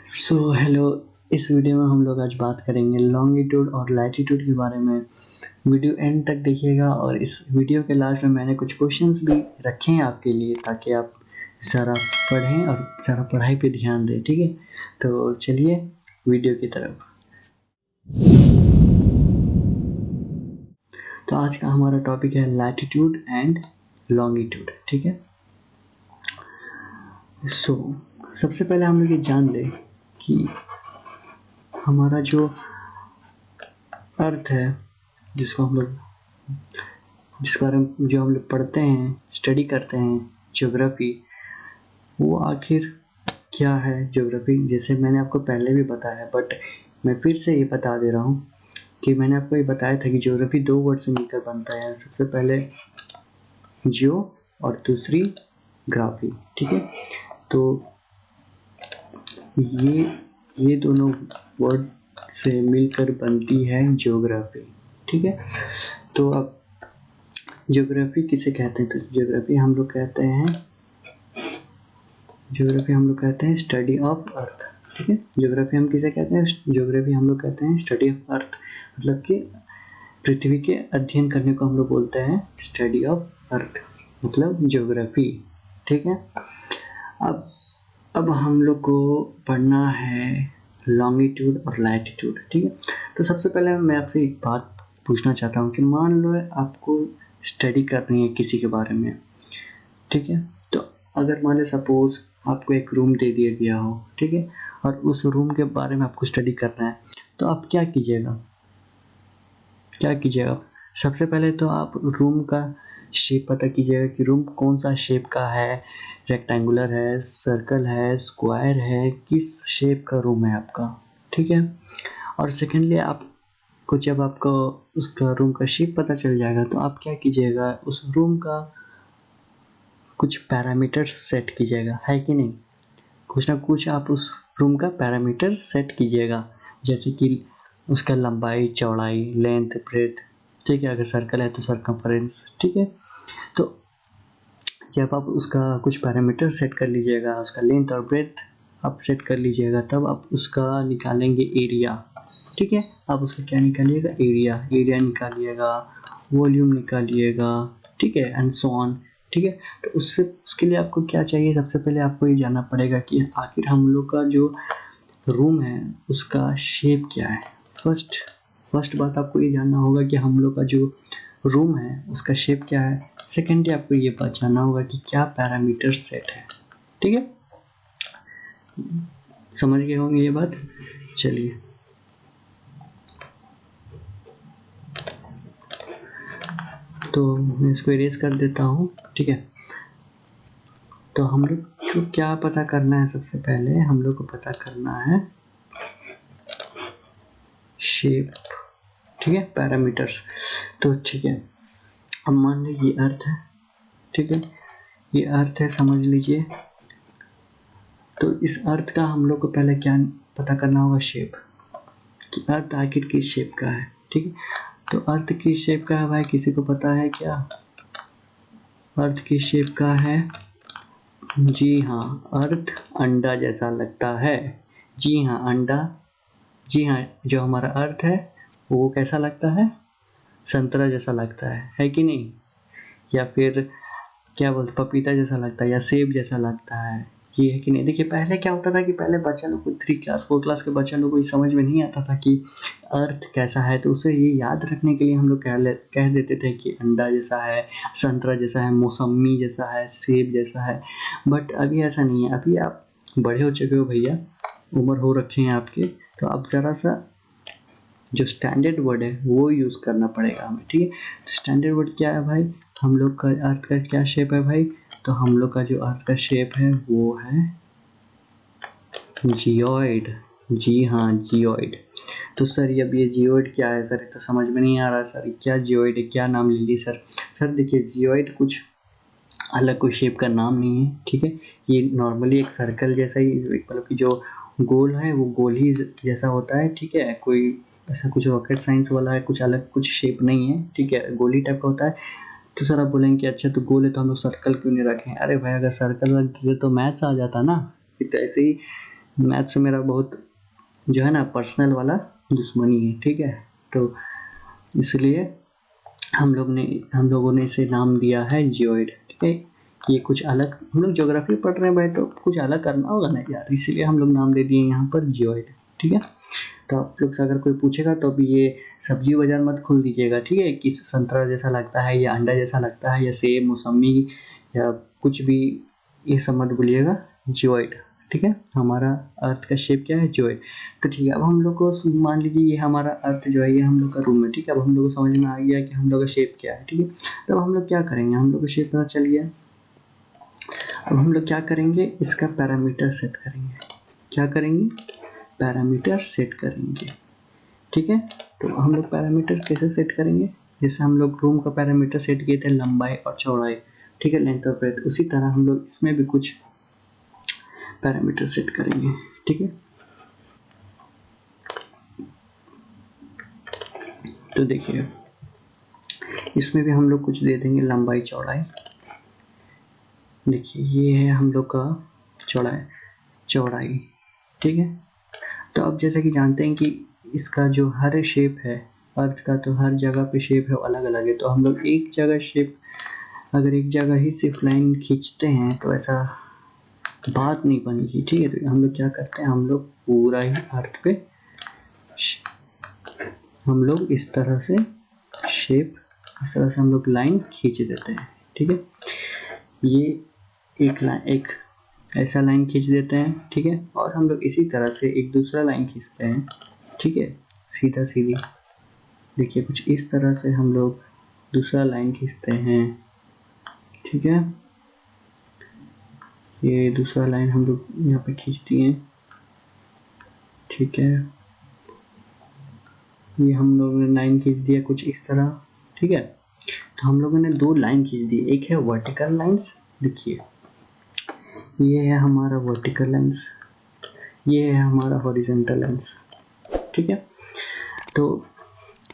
Hello. इस video में हम लोग आज बात करेंगे लॉन्गिट्यूड और लैटिट्यूड के बारे में। वीडियो एंड तक देखिएगा और इस वीडियो के लास्ट में मैंने कुछ क्वेश्चंस भी रखे हैं आपके लिए ताकि आप ज़रा पढ़ें और ज़रा पढ़ाई पे ध्यान दें। ठीक है, तो चलिए वीडियो की तरफ। तो आज का हमारा टॉपिक है लैटिट्यूड एंड लॉन्गिट्यूड। ठीक है, सबसे पहले हम लोग ये जान लें कि हमारा जो अर्थ है, जिसके बारे में जो हम लोग पढ़ते हैं, स्टडी करते हैं, ज्योग्राफी, वो आखिर क्या है। ज्योग्राफी जैसे मैंने आपको पहले भी बताया, बट मैं फिर से ये बता दे रहा हूँ कि मैंने आपको ये बताया था कि ज्योग्राफी 2 वर्ड से मिलकर बनता है। सबसे पहले जियो और दूसरी ग्राफी। ठीक है, तो ये दोनों वर्ड से मिलकर बनती है ज्योग्राफी। ठीक है, तो अब ज्योग्राफी किसे कहते हैं? तो ज्योग्राफी हम लोग कहते हैं स्टडी ऑफ अर्थ। ठीक है, ज्योग्राफी हम किसे कहते हैं? ज्योग्राफी हम लोग कहते हैं स्टडी ऑफ अर्थ, मतलब कि पृथ्वी के अध्ययन करने को हम लोग बोलते हैं स्टडी ऑफ अर्थ, मतलब ज्योग्राफी। ठीक है, अब हम लोग को पढ़ना है लॉन्गिट्यूड और लैटिट्यूड। ठीक है, तो सबसे पहले मैं आपसे एक बात पूछना चाहता हूँ कि मान लो आपको स्टडी करनी है किसी के बारे में। ठीक है, तो अगर मान लो सपोज आपको एक रूम दे दिया गया हो, ठीक है, और उस रूम के बारे में आपको स्टडी करना है, तो आप क्या कीजिएगा? सबसे पहले तो आप रूम का शेप पता कीजिएगा कि रूम कौन सा शेप का है, रेक्टेंगुलर है, सर्कल है, स्क्वायर है, किस शेप का रूम है आपका। ठीक है, और सेकेंडली आपको जब आपको उसका रूम का शेप पता चल जाएगा तो आप क्या कीजिएगा, उस रूम का कुछ पैरामीटर्स सेट कीजिएगा, है कि नहीं? कुछ ना कुछ आप उस रूम का पैरामीटर सेट कीजिएगा, जैसे कि उसका लंबाई, चौड़ाई, लेंथ, ब्रेथ। ठीक है, अगर सर्कल है तो सर्कमफरेंस। ठीक है, तो जब आप उसका कुछ पैरामीटर सेट कर लीजिएगा, उसका लेंथ और ब्रेथ आप सेट कर लीजिएगा, तब आप उसका निकालेंगे एरिया। ठीक है, आप उसका क्या निकालिएगा? Area निकालिएगा, volume निकालिएगा। ठीक है, एंड सो ऑन। ठीक है, तो उसके लिए आपको क्या चाहिए? सबसे पहले आपको ये जानना पड़ेगा कि आखिर हम लोग का जो रूम है उसका शेप क्या है। फर्स्ट बात आपको ये जानना होगा कि हम लोग का जो रूम है उसका शेप क्या है। सेकेंडली आपको ये बात जानना होगा कि क्या पैरामीटर सेट है। ठीक है, समझ गए होंगे ये बात? चलिए, तो मैं इसको इरेज कर देता हूँ। ठीक है, तो हम लोग को क्या पता करना है? सबसे पहले हम लोग को पता करना है शेप। ठीक है, पैरामीटर्स। तो ठीक है, अब मान लीजिए ये अर्थ है। ठीक है, ये अर्थ है, समझ लीजिए। तो इस अर्थ का हम लोग को पहले क्या पता करना होगा? शेप, कि अर्थ आखिर किस शेप का है। ठीक है, तो अर्थ किस शेप का है भाई, किसी को पता है क्या? अर्थ किस शेप का है? जी हाँ, अर्थ अंडा जैसा लगता है। जी हाँ, अंडा। जी हाँ, जो हमारा अर्थ है वो कैसा लगता है? संतरा जैसा लगता है कि नहीं? या फिर क्या बोलते, पपीता जैसा लगता है, या सेब जैसा लगता है, ये है कि नहीं? देखिए, पहले क्या होता था कि पहले बच्चा लोग को 3 क्लास 4 क्लास के बच्चा लोग को ये समझ में नहीं आता था कि अर्थ कैसा है, तो उसे ये याद रखने के लिए हम लोग कह देते थे कि अंडा जैसा है, संतरा जैसा है, मौसम्मी जैसा है, सेब जैसा है। बट अभी ऐसा नहीं है, अभी आप बड़े हो चुके हो भैया, उम्र हो रखे हैं आपके, तो अब ज़रा सा जो स्टैंडर्ड वर्ड है वो यूज़ करना पड़ेगा हमें। ठीक है, तो स्टैंडर्ड वर्ड क्या है भाई? हम लोग का अर्थ का क्या शेप है भाई? तो हम लोग का जो अर्थ का शेप है वो है जियोइड। जी हाँ, जियोइड। तो सर अब ये जियोइड क्या है सर? तो समझ में नहीं आ रहा सर, क्या जियोइड है, क्या नाम ले ली सर? सर देखिए, जियोइड कुछ अलग कोई शेप का नाम नहीं है। ठीक है, ये नॉर्मली एक सर्कल जैसा ही, मतलब कि जो गोल है वो गोल ही जैसा होता है। ठीक है, कोई ऐसा कुछ रॉकेट साइंस वाला है, कुछ अलग कुछ शेप नहीं है। ठीक है, गोल ही टाइप का होता है। तो सर आप बोलेंगे कि अच्छा तो गोल है तो हम लोग सर्कल क्यों नहीं रखें? अरे भाई, अगर सर्कल रख देते तो मैथ्स आ जाता ना। तो ऐसे ही मैथ से मेरा बहुत जो है ना पर्सनल वाला दुश्मनी है, ठीक है। तो इसलिए हम लोगों ने इसे नाम दिया है जियोइड, ठीक है। ये कुछ अलग, हम लोग ज्योग्राफी पढ़ रहे हैं भाई, तो कुछ अलग करना होगा ना यार, इसीलिए हम लोग नाम दे दिए यहाँ पर जियोइड, ठीक है। तो आप लोग से अगर कोई पूछेगा तो अभी ये सब्जी बाजार मत खोल दीजिएगा, ठीक है, कि संतरा जैसा लगता है या अंडा जैसा लगता है या सेब मौसमी या कुछ भी, ये सब मत बोलिएगा, जियोइड, ठीक है। हमारा अर्थ का शेप क्या है, जियोइड। तो ठीक है, अब हम लोग को मान लीजिए ये हमारा अर्थ जो है ये हम लोग का रूम है, ठीक है। अब हम लोग को समझ में आ गया कि हम लोग का शेप क्या है, ठीक है। तब हम लोग क्या करेंगे, हम लोग को शेप पता चल गया। अब हम लोग क्या करेंगे, इसका पैरामीटर सेट करेंगे। क्या करेंगे, पैरामीटर सेट करेंगे, ठीक है। तो हम लोग पैरामीटर कैसे सेट करेंगे, जैसे हम लोग रूम का पैरामीटर सेट किए थे लंबाई और चौड़ाई, ठीक है, लेंथ और ब्रेथ, उसी तरह हम लोग इसमें भी कुछ पैरामीटर सेट करेंगे, ठीक है। तो देखिए इसमें भी हम लोग कुछ दे देंगे लंबाई चौड़ाई। देखिए ये है हम लोग का चौड़ाई, ठीक है। तो अब जैसा कि जानते हैं कि इसका जो हर शेप है अर्थ का, तो हर जगह पे शेप है अलग अलग है। तो हम लोग एक जगह शेप, अगर एक जगह ही सिर्फ लाइन खींचते हैं तो ऐसा बात नहीं बनेगी, ठीक है। तो हम लोग क्या करते हैं, हम लोग पूरा ही अर्थ पे हम लोग इस तरह से शेप, इस तरह से हम लोग लाइन खींच देते हैं, ठीक है। ये एक ऐसा लाइन खींच देते हैं, ठीक है। और हम लोग इसी तरह से एक दूसरा लाइन खींचते हैं, ठीक है, सीधा सीधी। देखिए कुछ इस तरह से हम लोग दूसरा लाइन खींचते हैं, ठीक है। ये दूसरा लाइन हम लोग यहाँ पे खींच दिए, ठीक है। ये हम लोगों ने लाइन खींच दिया कुछ इस तरह, ठीक है। तो हम लोगों ने दो लाइन खींच दी, एक है वर्टिकल लाइंस, देखिए ये है हमारा वर्टिकल लाइंस, ये है हमारा हॉरिजॉन्टल लाइंस, ठीक है। तो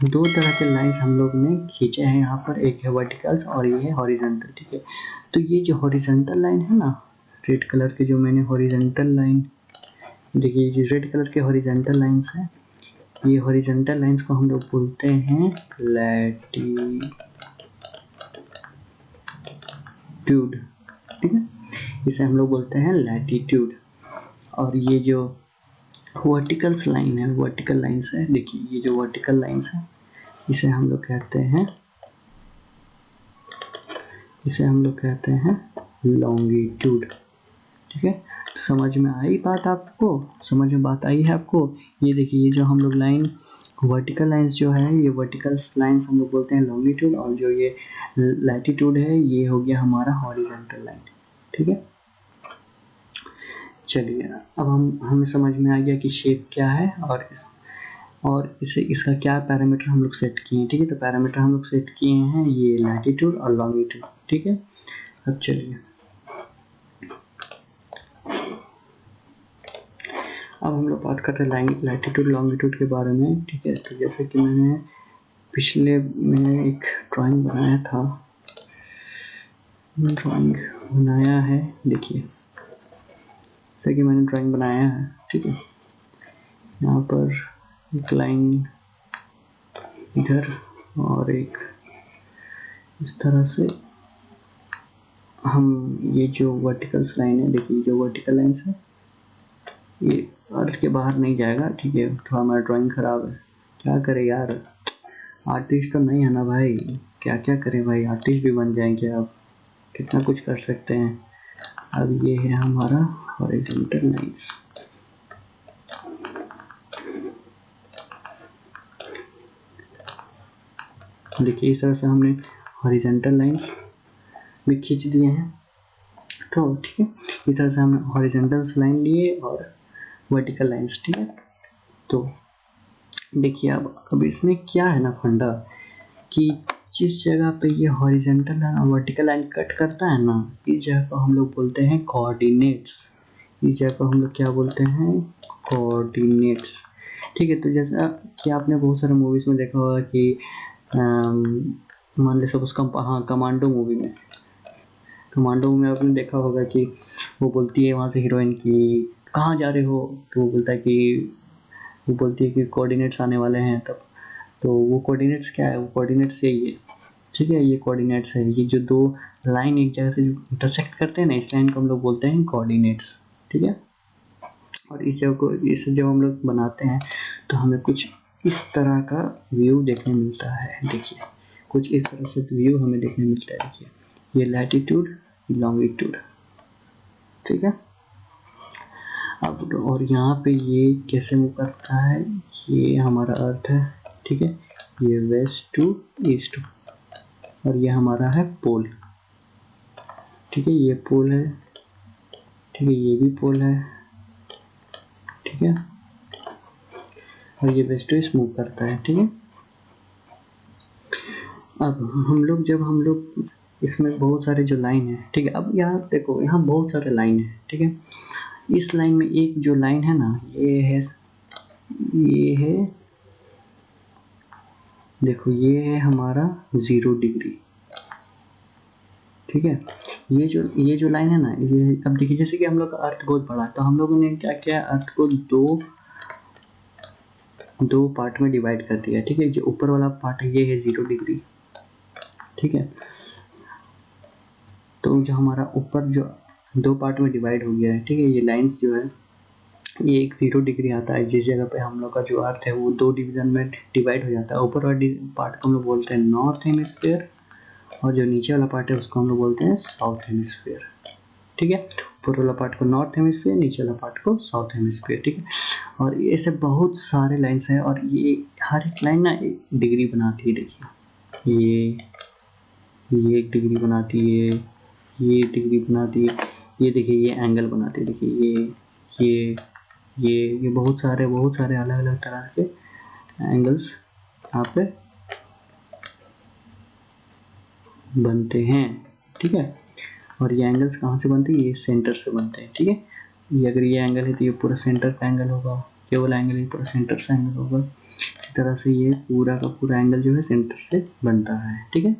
दो तरह के लाइंस हम लोग ने खींचे हैं यहाँ पर, एक है वर्टिकल्स और ये है हॉरिजॉन्टल, ठीक है। तो ये जो हॉरिजॉन्टल लाइन है ना, रेड कलर के जो मैंने हॉरिजॉन्टल लाइन, देखिए जो रेड कलर के हॉरिजॉन्टल लाइंस है, ये हॉरिजॉन्टल लाइंस को हम लोग बोलते हैं लैटिट्यूड, ठीक है, इसे हम लोग बोलते हैं लैटिट्यूड। और ये जो वर्टिकल्स लाइन है, वर्टिकल लाइंस है, देखिए ये जो वर्टिकल लाइंस है इसे हम लोग कहते हैं लॉन्गिट्यूड, ठीक है। तो समझ में आई बात आपको, समझ में बात आई है आपको। ये देखिए ये जो हम लोग लाइन वर्टिकल लाइंस जो है, ये वर्टिकल्स लाइंस हम लोग बोलते हैं लॉन्गिट्यूड, और जो ये लैटिट्यूड है ये हो गया हमारा हॉरिजॉन्टल लाइन, ठीक है। चलिए अब हमें समझ में आ गया कि शेप क्या है और इसका क्या पैरामीटर हम लोग सेट किए हैं, ठीक है। तो पैरामीटर हम लोग सेट किए हैं ये लैटिट्यूड और लॉन्गिट्यूड, ठीक है। अब चलिए अब हम लोग बात करते हैं लैटिट्यूड लॉन्गिट्यूड के बारे में, ठीक है। तो जैसे कि मैंने एक ड्राइंग बनाया है, देखिए जैसे कि मैंने ड्राइंग बनाया है, ठीक है। यहाँ पर एक लाइन इधर और एक इस तरह से, हम ये जो वर्टिकल्स लाइन है, देखिए जो वर्टिकल लाइन्स है ये अर्थ के बाहर नहीं जाएगा, ठीक है। थोड़ा हमारा ड्राइंग खराब है, क्या करे यार, आर्टिस्ट तो नहीं है ना भाई, क्या क्या करें भाई, आर्टिस्ट भी बन जाएंगे अब, कितना कुछ कर सकते हैं। अब ये है हमारा हॉरिजॉन्टल लाइंस, देखिए इस तरह से हमने हॉरिजॉन्टल लाइंस भी खींच दिए हैं, तो ठीक है। इस तरह से हमने हॉरिजॉन्टल लाइन लिए और वर्टिकल लाइंस, ठीक है। तो देखिए अब इसमें क्या है ना फंडा, कि जिस जगह पे ये हॉरिजॉन्टल लाइन और वर्टिकल लाइन कट करता है ना, इस जगह को हम लोग बोलते हैं कोऑर्डिनेट्स, इस जगह को हम लोग क्या बोलते हैं, कोऑर्डिनेट्स, ठीक है। तो जैसा कि आपने बहुत सारे मूवीज़ में देखा होगा कि मान ले सपोज कमांडो मूवी में आपने देखा होगा कि वो बोलती है वहाँ से हीरोइन की कहाँ जा रहे हो, तो वो बोलता है कि, वो बोलती है कि कोऑर्डिनेट्स आने वाले हैं तब। तो वो कोऑर्डिनेट्स क्या है, वो कोऑर्डिनेट्स यही है, ठीक है, ये कोऑर्डिनेट्स है, ये जो दो लाइन एक जगह से जो इंटरसेक्ट करते हैं ना, इस लाइन को हम लोग बोलते हैं कोऑर्डिनेट्स, ठीक है। और इस जगह को, इसे जब हम लोग बनाते हैं तो हमें कुछ इस तरह का व्यू देखने मिलता है। देखिए कुछ इस तरह से व्यू हमें देखने मिलता है। देखिए ये लैटिट्यूड, लॉन्गिट्यूड, ठीक है। अब और यहाँ पे ये कैसे मूव करता है, ये हमारा अर्थ है, ठीक है, ये वेस्ट टू ईस्ट, और ये हमारा है पोल, ठीक है, ये पोल है, ठीक है, ये भी पोल है, ठीक है, और ये वेस्ट टू ईस्ट मूव करता है, ठीक है। अब हम लोग इसमें बहुत सारे जो लाइन है, ठीक है, अब यहाँ देखो, यहाँ बहुत सारे लाइन है, ठीक है। इस लाइन में एक जो लाइन है ना, ये है, देखो ये है हमारा 0 डिग्री, ठीक है। ये जो लाइन है ना, ये अब देखिए, जैसे कि हम लोग का अर्थ बहुत बड़ा है, तो हम लोगों ने क्या किया, अर्थ को दो पार्ट में डिवाइड कर दिया, ठीक है। जो ऊपर वाला पार्ट है ये है 0 डिग्री, ठीक है। तो जो हमारा ऊपर जो 2 पार्ट में डिवाइड हो गया है, ठीक है, ये लाइंस जो है ये एक 0 डिग्री आता है, जिस जगह पे हम लोग का जो अर्थ है वो 2 डिवीजन में डिवाइड हो जाता है। ऊपर वाला पार्ट को हम लोग बोलते हैं नॉर्थ हेमिस्फीयर, और जो नीचे वाला पार्ट है उसको हम लोग बोलते हैं साउथ हेमिस्फीयर, ठीक है। ऊपर वाला पार्ट को नॉर्थ हेमिस्फीयर, नीचे वाला पार्ट को साउथ हेमिस्फीयर, ठीक है। और ऐसे बहुत सारे लाइन्स हैं, और ये हर एक लाइन ना एक डिग्री बनाती है। देखिए ये एक डिग्री बनाती है, ये डिग्री बनाती है, ये देखिए ये एंगल बनाती है, देखिए ये बहुत सारे अलग अलग तरह के एंगल्स यहाँ पे बनते हैं, ठीक है। और ये एंगल्स कहाँ से बनते हैं, ये सेंटर से बनते हैं, ठीक है। ये अगर ये एंगल है तो ये पूरा सेंटर का एंगल होगा, ये वाला एंगल है पूरा सेंटर से एंगल होगा। इसी तरह से ये पूरा का पूरा एंगल जो है सेंटर से बनता है, ठीक है।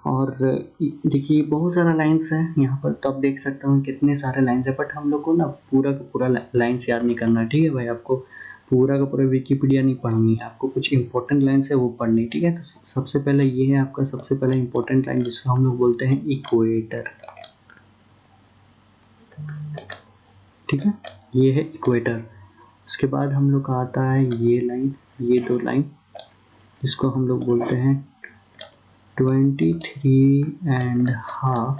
और देखिए बहुत सारा लाइंस है यहाँ पर, तो आप देख सकते हो कितने सारे लाइंस है, बट हम लोग को ना पूरा का पूरा लाइंस याद नहीं करना, ठीक है भाई। आपको पूरा का पूरा विकिपीडिया नहीं पढ़नी है, आपको कुछ इंपॉर्टेंट लाइंस है वो पढ़नी, ठीक है। तो सबसे पहले ये है आपका सबसे पहले इंपॉर्टेंट लाइन, जिसको हम लोग बोलते हैं इक्वेटर, ठीक है, ये है इक्वेटर। उसके बाद हम लोग का आता है ये लाइन, ये 2 लाइन, जिसको हम लोग बोलते हैं 23.5,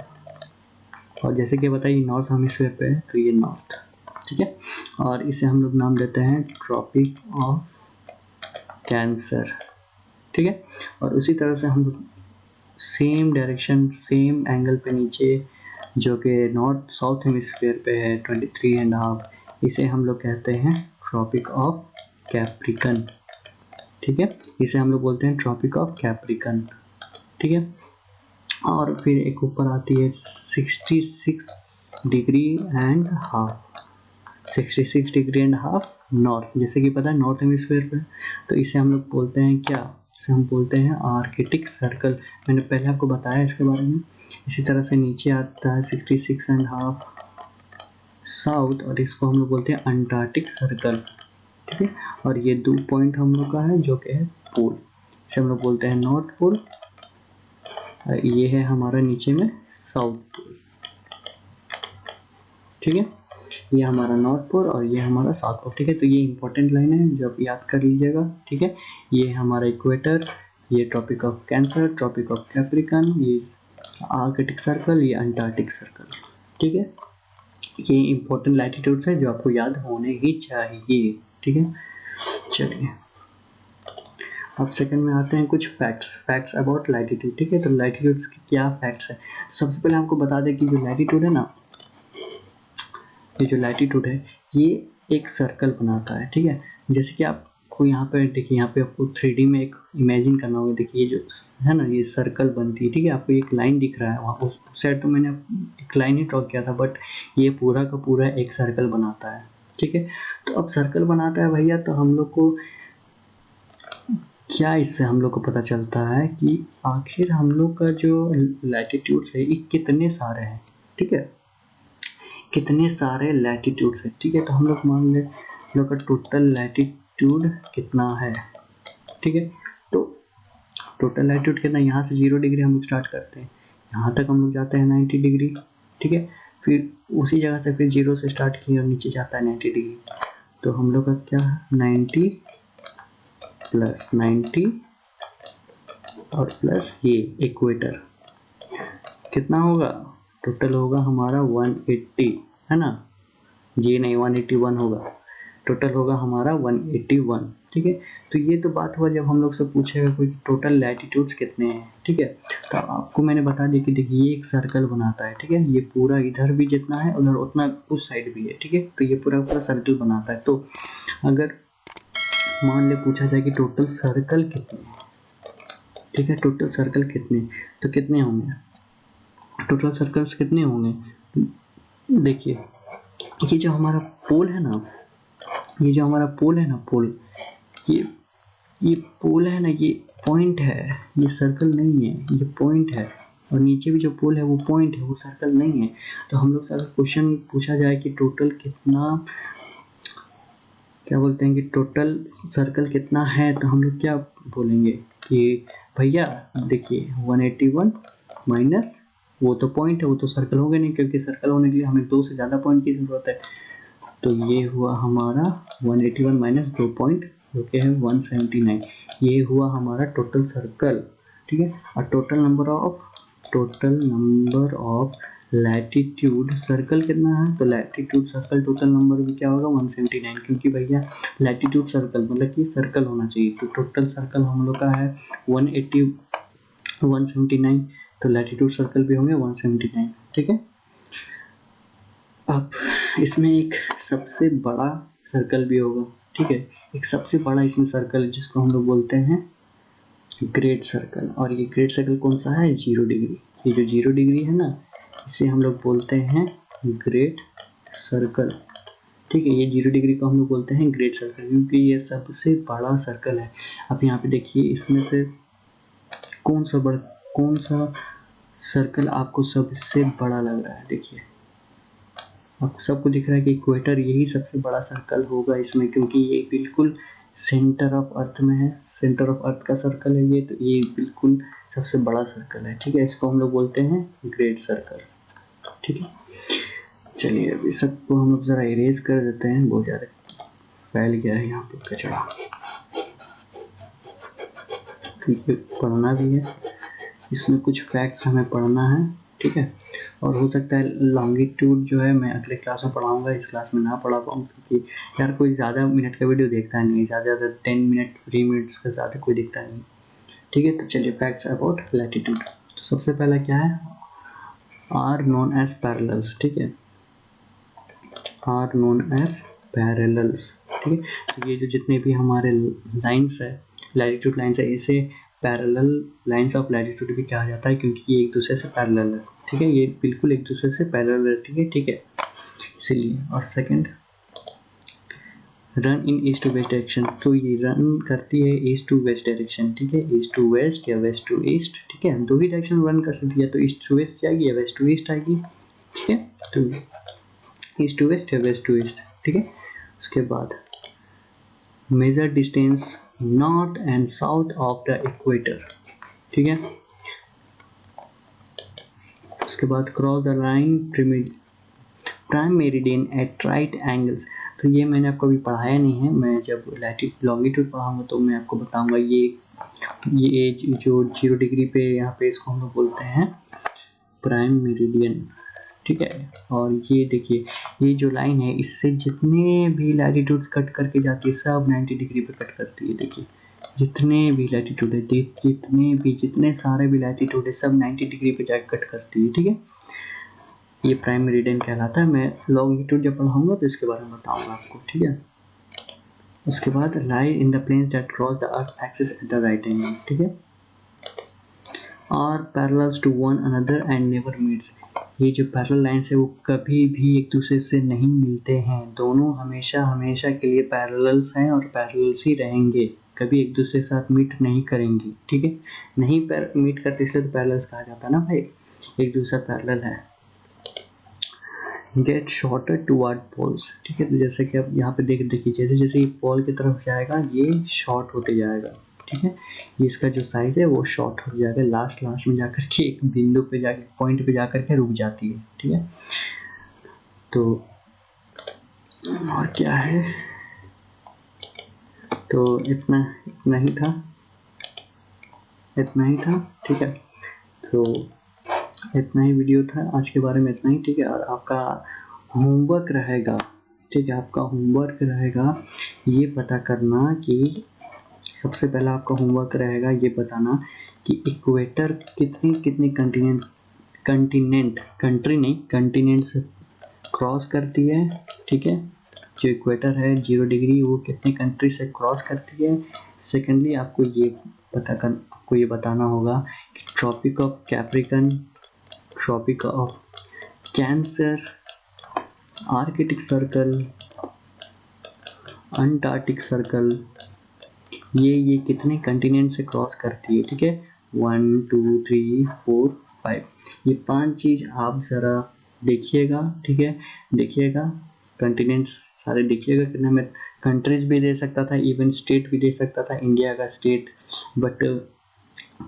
और जैसे कि बताइए नॉर्थ हेमिस्फीयर पे है तो ये नॉर्थ, ठीक है। और इसे हम लोग नाम देते हैं ट्रॉपिक ऑफ कैंसर, ठीक है। और उसी तरह से हम लोग सेम डायरेक्शन सेम एंगल पे नीचे, जो कि नॉर्थ साउथ हेमिस्फीयर पे है 23.5, इसे हम लोग कहते हैं ट्रॉपिक ऑफ कैप्रिकन, ठीक है। इसे हम लोग बोलते हैं ट्रॉपिक ऑफ कैप्रिकन, ठीक है। और फिर एक ऊपर आती है 66 degree and half, 66 degree and half north, जैसे कि पता है नॉर्थ हेमिस्फीयर पे, तो इसे हम लोग बोलते हैं क्या, इसे हम बोलते हैं आर्कटिक सर्कल। मैंने पहले आपको बताया इसके बारे में। इसी तरह से नीचे आता है 66.5 साउथ, और इसको हम लोग बोलते हैं अंटार्कटिक सर्कल, ठीक है। और ये 2 पॉइंट हम लोग का है जो कि है पोल, इसे हम लोग बोलते हैं नॉर्थ पोल, ये है हमारा नीचे में साउथ पोल, ठीक है। ये हमारा नॉर्थ पोल और ये हमारा साउथ पोल, ठीक है। तो ये इंपॉर्टेंट लाइन है जो आप याद कर लीजिएगा, ठीक है। ये हमारा इक्वेटर, ये tropic of cancer, tropic of capricorn, ये आर्कटिक सर्कल, ये अंटार्कटिक सर्कल, ठीक है। ये इंपॉर्टेंट लैटिट्यूड्स है जो आपको याद होने ही चाहिए, ठीक है। चलिए अब सेकंड में आते हैं कुछ फैक्ट्स अबाउट लैटिट्यूड, ठीक है। तो लैटिट्यूड्स की क्या फैक्ट्स है, सबसे पहले हमको बता दें कि जो लैटिट्यूड है ना, ये जो लैटिट्यूड है ये एक सर्कल बनाता है, ठीक है। जैसे कि आपको यहाँ पे देखिए, यहाँ पे आपको 3D में एक इमेजिन करना होगा। देखिए ये जो है ना, ये सर्कल बनती है, ठीक है। आपको एक लाइन दिख रहा है वहाँ, उस साइड तो मैंने एक लाइन ही ड्रॉ किया था, बट ये पूरा का पूरा एक सर्कल बनाता है, ठीक है। तो अब सर्कल बनाता है भैया, तो हम लोग को क्या इससे हम लोग को पता चलता है कि आखिर हम लोग का जो लैटिट्यूड्स है ये कितने सारे हैं, ठीक है। कितने सारे लैटिट्यूड्स है, ठीक है। तो हम लोग मान ले हम लोग का टोटल लैटिट्यूड कितना है, ठीक है। तो टोटल लैटिट्यूड कितना, यहाँ से 0 डिग्री हम लोग स्टार्ट करते हैं, यहाँ तक हम लोग जाते हैं 90 डिग्री, ठीक है। फिर उसी जगह से फिर 0 से स्टार्ट किए और नीचे जाता है 90 डिग्री। तो हम लोग का क्या है 90 प्लस 90 और प्लस ये इक्वेटर कितना होगा, टोटल होगा हमारा 180, है ना, ये नहीं 181 होगा, टोटल होगा हमारा 181, ठीक है। तो ये तो बात हुआ जब हम लोग से पूछेगा कोई टोटल लैटिट्यूड्स कितने हैं, ठीक है। तो आपको मैंने बता दिया कि देखिए ये एक सर्कल बनाता है, ठीक है, ये पूरा इधर भी जितना है उधर उतना उस साइड भी है, ठीक है। तो ये पूरा पूरा सर्कल बनाता है। तो अगर मान ले पूछा जाए कि टोटल सर्कल कितने हैं, ठीक है, टोटल सर्कल कितने, तो कितने होंगे, टोटल सर्कल्स कितने होंगे, देखिए ये जो हमारा पोल है ना, ये जो हमारा पोल है ना, पोल ये पोल है ना, ये पॉइंट है, ये सर्कल नहीं है, ये पॉइंट है। और नीचे भी जो पोल है वो पॉइंट है, वो सर्कल नहीं है। तो हम लोग से अगर क्वेश्चन पूछा जाए कि टोटल कितना, क्या बोलते हैं कि टोटल सर्कल कितना है, तो हम लोग क्या बोलेंगे कि भैया देखिए 181 माइनस वो तो पॉइंट है, वो तो सर्कल हो गया नहीं, क्योंकि सर्कल होने के लिए हमें 2 से ज़्यादा पॉइंट की ज़रूरत है। तो ये हुआ हमारा 181 माइनस 2 पॉइंट जो कि है 179, ये हुआ हमारा टोटल सर्कल, ठीक है। और total number of latitude circle कितना है, तो लैटिट्यूड सर्कल टोटल नंबर भी क्या होगा 179, क्योंकि भैया लैटिट्यूड सर्कल मतलब कि सर्कल होना चाहिए। तो टोटल सर्कल हम लोग का है 180 179, तो लैटिट्यूड सर्कल भी होंगे 179, ठीक है। अब इसमें एक सबसे बड़ा सर्कल भी होगा, ठीक है, एक सबसे बड़ा इसमें सर्कल जिसको हम लोग बोलते हैं ग्रेट सर्कल। और ये ग्रेट सर्कल कौन सा है, 0 डिग्री। ये जो 0 डिग्री है ना, इसे हम लोग बोलते हैं ग्रेट सर्कल, ठीक है। ये 0 डिग्री को हम लोग बोलते हैं ग्रेट सर्कल, क्योंकि ये सबसे बड़ा सर्कल है। अब यहाँ पे देखिए इसमें से कौन सा सर्कल आपको सबसे बड़ा लग रहा है, देखिए आपको सबको दिख रहा है कि इक्वेटर यही सबसे बड़ा सर्कल होगा इसमें, क्योंकि ये बिल्कुल सेंटर ऑफ अर्थ में है, सेंटर ऑफ अर्थ का सर्कल है ये, तो ये बिल्कुल सबसे बड़ा सर्कल है, ठीक है। इसको हम लोग बोलते हैं ग्रेट सर्कल, ठीक है। चलिए अभी सबको हम लोग ज़रा इरेज कर देते हैं, बहुत ज़्यादा फैल गया है यहाँ पे कचरा, क्योंकि पढ़ना भी है, इसमें कुछ फैक्ट्स हमें पढ़ना है, ठीक है। और हो सकता है लॉन्गिट्यूड जो है मैं अगले क्लास में पढ़ाऊंगा, इस क्लास में ना पढ़ा पाऊँ, क्योंकि यार कोई ज़्यादा मिनट का वीडियो देखता नहीं, ज़्यादा 10 मिनट 3 मिनट्स का ज़्यादा कोई देखता नहीं, ठीक है। तो चलिए फैक्ट्स अबाउट लैटिट्यूड। तो सबसे पहला क्या है, आर नोन एज पैरेलल्स, ठीक है, आर नोन एज पैरेलल्स, ठीक है। तो ये जो जितने भी हमारे लाइन्स है, लैटिट्यूड लाइन्स है, इसे पैरेलल लाइन्स ऑफ लैटिट्यूड भी कहा जाता है, क्योंकि ये एक दूसरे से पैरेलल है, ठीक है, ये बिल्कुल एक दूसरे से पैरेलल रहती है, ठीक है, इसीलिए। और second, run in east to west direction, तो ये रन करती है ईस्ट टू वेस्ट डायरेक्शन, ठीक है, ईस्ट टू वेस्ट या वेस्ट टू ईस्ट, ठीक है, दो ही डायरेक्शन रन कर सकती है, तो ईस्ट टू वेस्ट जाएगी या वेस्ट टू ईस्ट आएगी, ठीक है, तो ईस्ट टू वेस्ट या वेस्ट टू ईस्ट, ठीक है। उसके बाद major distance north and south of the equator, ठीक है। उसके बाद cross the line prime meridian at right angles, तो ये मैंने आपको अभी पढ़ाया नहीं है, मैं जब लॉन्गिट्यूड पढ़ाऊंगा तो मैं आपको बताऊंगा। ये जो 0 डिग्री पे यहाँ पे इसको हम लोग बोलते हैं प्राइम मेरिडियन, ठीक है। और ये देखिए ये जो लाइन है, इससे जितने भी लैटिट्यूड्स कट करके जाती है सब 90 डिग्री पे कट करती है, देखिए जितने भी लैटिट्यूड है, जितने सारे भी लैटिट्यूड है सब 90 डिग्री पे जाकर कट करती है, ठीक है। ये प्राइम मेरिडियन कहलाता है। मैं लॉन्गिट्यूड जब पढ़ाऊंगा तो इसके बारे में बताऊंगा आपको, ठीक है। उसके बाद lie in the planes that cross the earth axis at the right angle, ठीक है, are parallels to one another and never meets, ये जो पैरेलल लाइन्स है वो कभी भी एक दूसरे से नहीं मिलते हैं, दोनों हमेशा के लिए पैरेलल्स हैं और पैरेलल्स ही रहेंगे, कभी एक दूसरे के साथ मीट नहीं करेंगी, ठीक है। नहीं मीट करते इसलिए तो पैरेलल्स कहा जाता है ना भाई, एक दूसरा पैरेलल है। गेट शॉर्टर टुवर्ड पोल्स, ठीक है। तो जैसे कि आप यहाँ पे देखिए जैसे जैसे ये पोल की तरफ से आएगा ये शॉर्ट होते जाएगा, ठीक है। ये इसका जो साइज है वो शॉर्ट हो जाएगा, लास्ट में जाकर के एक बिंदु पे जाकर पॉइंट पे जाकर के रुक जाती है, ठीक है। तो और क्या है, तो इतना ही था, ठीक है। तो इतना ही वीडियो था आज के बारे में, इतना ही, ठीक है। और आपका होमवर्क रहेगा, ठीक है, आपका होमवर्क रहेगा ये पता करना कि सबसे पहला आपका होमवर्क रहेगा ये बताना कि इक्वेटर कितनी कंटिनेंट से क्रॉस करती है, ठीक है। जो इक्वेटर है 0 डिग्री वो कितनी कंट्री से क्रॉस करती है। सेकेंडली आपको ये बताना होगा कि tropic of capricorn, tropic of cancer, arctic circle, antarctic circle, ये कितने कंटिनेंट से क्रॉस करती है, ठीक है। 1 2 3 4 5, ये 5 चीज़ आप ज़रा देखिएगा, ठीक है। देखिएगा कंटिनेंट्स सारे देखिएगा, कितने में कंट्रीज भी दे सकता था, इवन स्टेट भी दे सकता था, इंडिया का स्टेट, बट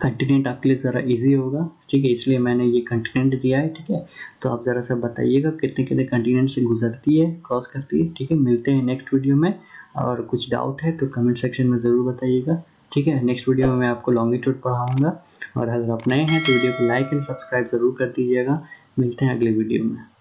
कंटिनेंट आपके लिए ज़रा इजी होगा, ठीक है, इसलिए मैंने ये कंटिनेंट दिया है, ठीक है। तो आप ज़रा सा बताइएगा कितने कितने कंटिनेंट से गुजरती है, क्रॉस करती है, ठीक है। मिलते हैं नेक्स्ट वीडियो में, और कुछ डाउट है तो कमेंट सेक्शन में ज़रूर बताइएगा, ठीक है। नेक्स्ट वीडियो में मैं आपको लॉन्गिट्यूड पढ़ाऊँगा, और अगर आप नए हैं तो वीडियो को लाइक एंड सब्सक्राइब ज़रूर कर दीजिएगा। मिलते हैं अगले वीडियो में।